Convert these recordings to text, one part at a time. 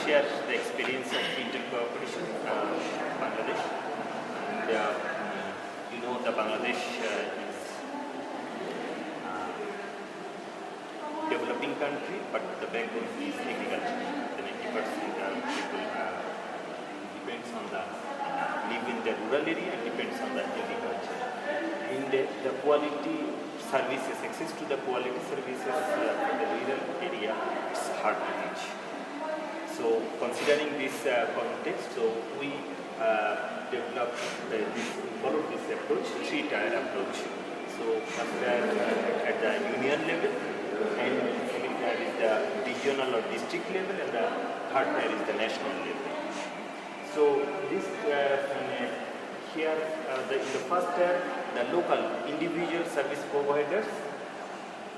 share the experience of Intel Cooperation, Bangladesh. And you know, the Bangladesh is developing country, but the backbone is agriculture. The 90% people depends on live in the rural area and depends on the agriculture. In the quality services, access to the quality services in the rural area, it's hard to reach. So considering this context, so we developed followed this approach, three-tier approach. So first at the union level, and second tier is the regional or district level, and the third tier is the national level. So this here in the first tier, the local individual service providers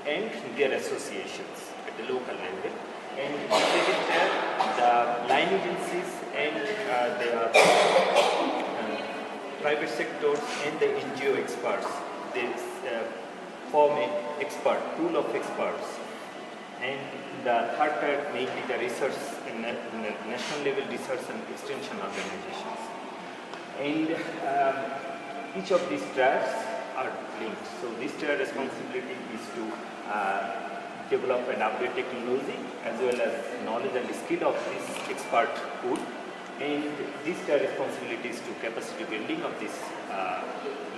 and their associations at the local level, and in the second tier, the line agencies and the private sectors and the NGO experts. They form an expert pool of experts. And the third tier mainly the research in the national level research and extension organizations. And each of these tiers are linked. So this tier responsibility is to develop and update technology as well as knowledge and skill of this expert pool. And this tier responsibility is to capacity building of these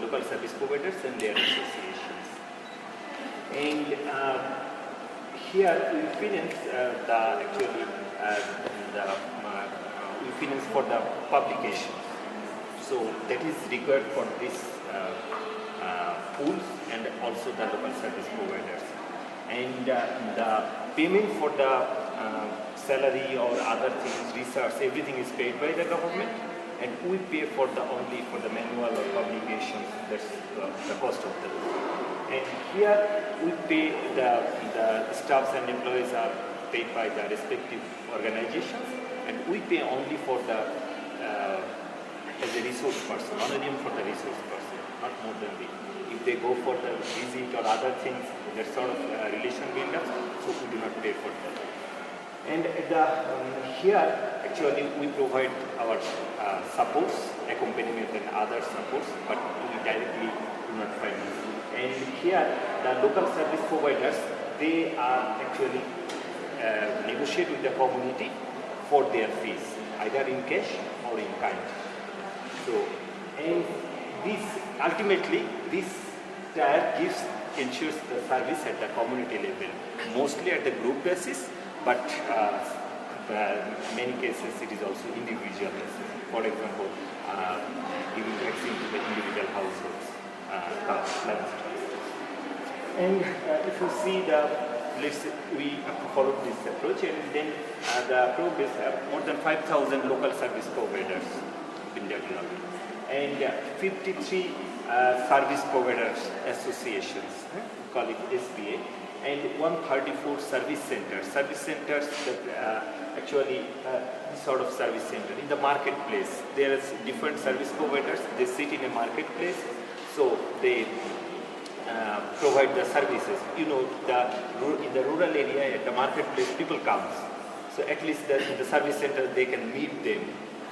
local service providers and their associations. And here we finance we finance for the publication. So that is required for this pools and also the local service providers. And the payment for the salary or other things, research, everything is paid by the government, and we pay for only for the manual or publication. That's the cost of the. And here we pay the staffs and employees are paid by the respective organizations, and we pay only for the as a resource person, only for the resource person, not more than if they go for the visit or other things, that sort of relation build up, so we do not pay for that. And here actually we provide our supports, accompaniment and other supports, but we directly do not finance. And here the local service providers, they are actually negotiate with the community for their fees, either in cash or in kind. So, and this ultimately this tier ensures the service at the community level, mostly at the group basis, but in many cases it is also individual basis. For example, giving vaccine to the individual households. And if you see we followed this approach, and then the progress more than 5,000 local service providers been developed, and 53 service providers associations, call it SPA, and 134 service centers. Service centers that actually this sort of service center in the marketplace. There is different service providers. They sit in a marketplace, so they provide the services. You know, in the rural area, at the marketplace, people come. So at least in the service center, they can meet them,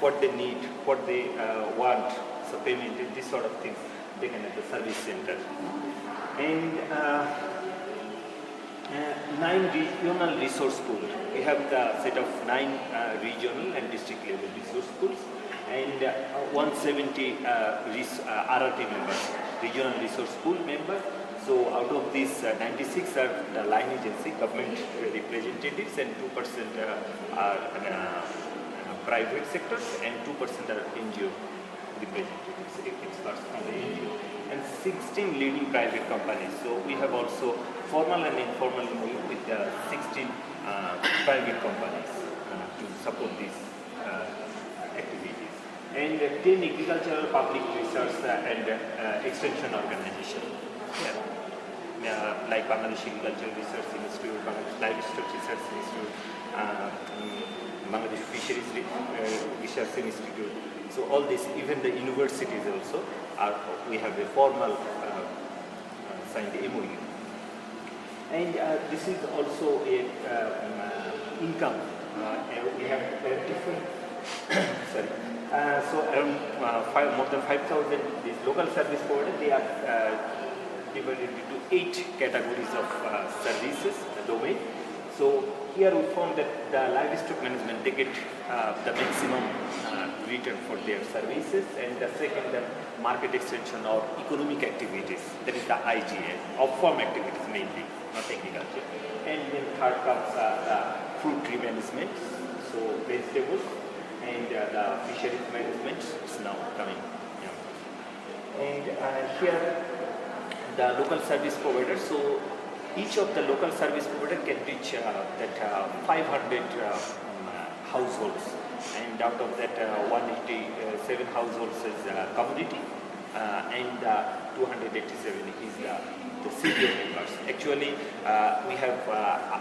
what they need, what they want, so payment, and this sort of things they can at the service center. And 9 regional resource pools. We have the set of 9 regional and district level resource pools, and 170 RRP members, regional resource pool members. So out of these 96 are the line agency, government representatives, and 2% are private sectors, and 2% are NGO representatives, experts from the NGO, and 16 leading private companies. So we have also formal and informal MOU with 16 private companies to support these activities, and 10 agricultural public research and extension organizations. Like Bangladesh Agricultural Research Institute, Bangladesh Livestock Research Institute, Bangladesh Fisheries Research Institute. So all this, even the universities also, we have a formal signed MOU. And this is also a income we have different sorry. So around more than 5,000 these local service providers, they are divided into 8 categories of services domain. So here we found that the livestock management, they get the maximum return for their services, and the second, the market extension or economic activities, that is the IGA, of farm activities mainly, not agriculture. And then third comes the fruit tree management, so vegetables, and the fisheries management is now coming. Yeah. And here the local service provider, so each of the local service provider can reach that 500 households, and out of that 187 households is community, and 287 is the CBO members. Actually, we have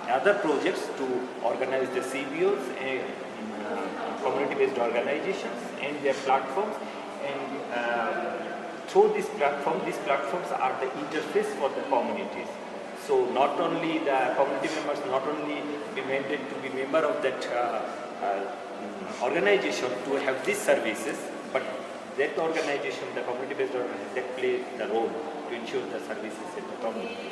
other projects to organize the CBOs and community-based organizations and their platforms, and through these platforms are the interface for the communities. So not only the community members not only be mandated to be member of that organization to have these services, but that organization, the community-based organization, that play the role to ensure the services in the community.